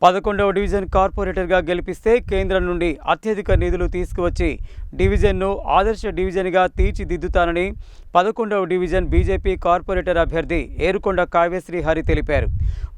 11వ division కార్పొరేటర్గా గెలిపిస్తే కేంద్రం నుండి అత్యధిక నిధులు తీసుకువచ్చి డివిజన్ను ఆదర్శ డివిజన్గా తీర్చిదిద్దుతానని 11వ డివిజన్ బీజేపీ కార్పొరేటర్ అభ్యర్థి ఏరుకొండ కావ్యశ్రీ హరి తెలిపారు.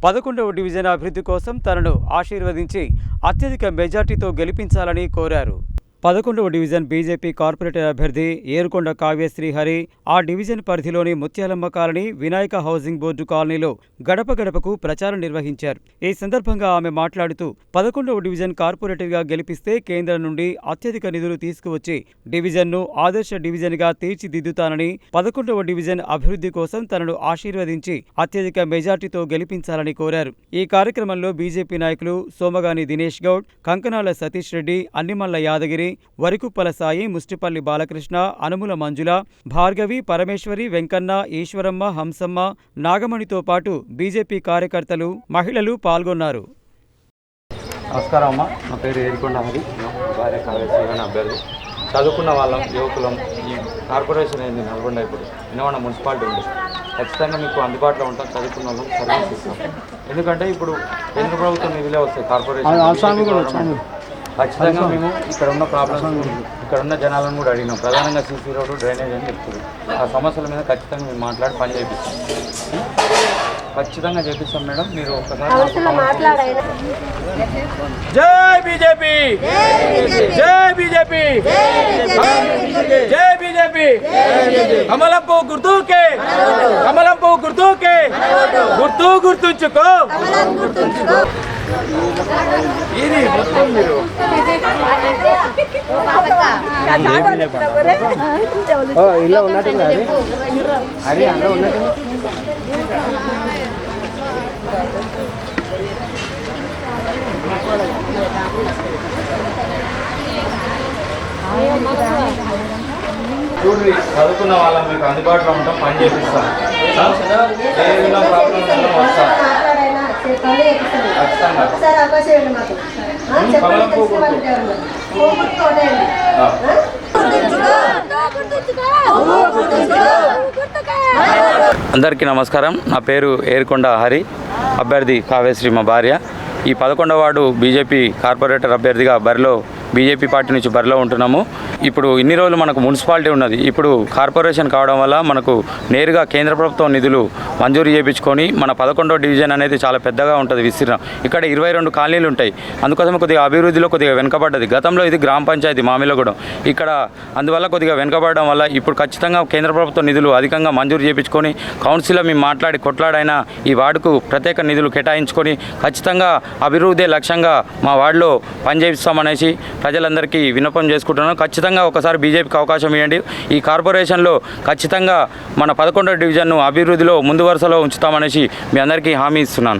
11వ డివిజన్ అభివృద్ధి కోసం తనను ఆశీర్వదించి అత్యధిక మెజార్టీతో గెలిపించాలని కోరారు. 11వ డివిజన్ బీజేపీ కార్పొరేటర్ అభ్యర్థి ఏరుకొండ కావ్యశ్రీ హరి ఆ డివిజన్ పరిధిలోని Muthyalamma colony, Vinayaka housing board కాలనీలో గడప గడపకు ప్రచారం నిర్వహించారు. ఈ సందర్భంగా ఆమె మాట్లాడుతూ 11వ డివిజన్ కార్పొరేటర్గా గెలిపిస్తే కేంద్రం నుండి అత్యధిక నిధులు తీసుకువచ్చి డివిజన్ను ఆదర్శ డివిజన్గా తీర్చిదిద్దుతానని, 11వ డివిజన్ అభివృద్ధి కోసం తనను ఆశీర్వదించి అత్యధిక మెజార్టీతో గెలిపించాలని కోరారు. ఈ కార్యక్రమంలో బీజేపీ నాయకులు సోమగాని దినేష్ గౌడ్, కంకనాల సతీష్ రెడ్డి, అన్నిమల్ల యాదగిరి, వరికుప్పల సాయి, ముష్టిపల్లి బాలకృష్ణ, అనుముల మంజుల, భార్గవి, పరమేశ్వరి, వెంకన్న, ఈశ్వరమ్మ, హంసమ్మ, నాగమణితో పాటు బీజేపీ కార్యకర్తలు, మహిళలు పాల్గొన్నారు. నమస్కారం అమ్మ, నా పేరు ఏరుకొండ హరి, భార్య కావ్యశ్రీ అభ్యర్థి. చదువుకున్న వాళ్ళం, యువకులం. ఈ కార్పొరేషన్ అయింది నల్గొండ, ఇప్పుడు వినవాడ మున్సిపాలిటీ ఉంది. ఖచ్చితంగా మీకు అందుబాటులో ఉంటాం. చదువుకున్న వాళ్ళం సర్వీస్ ఇస్తాం. ఎందుకంటే ఇప్పుడు కేంద్ర ప్రభుత్వం నిధులే వస్తాయి కార్పొరేషన్. ఖచ్చితంగా మేము ఇక్కడ ఉన్న ప్రాబ్లమ్స్, ఇక్కడ ఉన్న జనాలను కూడా అడిగినాం. ప్రధానంగా సీసీ రోడ్డు, డ్రైనేజ్ అని చెప్తుంది. ఆ సమస్యల మీద ఖచ్చితంగా మేము మాట్లాడి పని చేపిస్తాం. ఖచ్చితంగా చేపిస్తాం మేడం. మీరు ఒకసారి జై బీజేపీ, జై బీజేపీ, జై బీజేపీ. కమలం పువ్వు గుర్తుకే, కమలం పువ్వు గుర్తుకే, గుర్తుంచుకో. ఇది మొత్తం మీరు ఇలా ఉన్నట్టు అది అలా ఉన్నట్టు. చూడండి, చదువుకున్న వాళ్ళం మీకు అందుబాటులో ఉంటాం, పని చేపిస్తాం. ఏదైనా ప్రాబ్లం వస్తాం. అందరికీ నమస్కారం. నా పేరు ఏరుకొండ హరి, అభ్యర్థి కావ్యశ్రీ మా భార్య. ఈ 11వ వార్డు బీజేపీ కార్పొరేటర్ అభ్యర్థిగా బీజేపీ పార్టీ నుంచి బరిలో ఉంటున్నాము. ఇప్పుడు ఇన్ని రోజులు మనకు మున్సిపాలిటీ ఉన్నది, ఇప్పుడు కార్పొరేషన్ కావడం వల్ల మనకు నేరుగా కేంద్ర ప్రభుత్వం నిధులు మంజూరు చేయించుకొని మన 11వ డివిజన్ అనేది చాలా పెద్దగా ఉంటుంది విస్తీర్ణం. ఇక్కడ 22 కాలనీలు ఉంటాయి. అందుకోసం కొద్దిగా అభివృద్ధిలో కొద్దిగా వెనుకబడ్డది. గతంలో ఇది గ్రామ పంచాయతీ మామిలగూడెం. ఇక్కడ అందువల్ల కొద్దిగా వెనుకబడడం వల్ల ఇప్పుడు ఖచ్చితంగా కేంద్ర ప్రభుత్వం నిధులు అధికంగా మంజూరు చేయించుకొని కౌన్సిల్లో మేము కొట్లాడైనా ఈ వార్డుకు ప్రత్యేక నిధులు కేటాయించుకొని ఖచ్చితంగా అభివృద్ధి లక్ష్యంగా మా వార్డులో పనిచేపిస్తామనేసి ప్రజలందరికీ విన్నపం చేసుకుంటున్నాను. ఖచ్చితంగా ఒకసారి బీజేపీకి అవకాశం ఇవ్వండి. ఈ కార్పొరేషన్లో ఖచ్చితంగా మన 11వ డివిజన్ను అభివృద్ధిలో ముందు వరుసలో ఉంచుతామనేసి మీ అందరికీ హామీ ఇస్తున్నాను.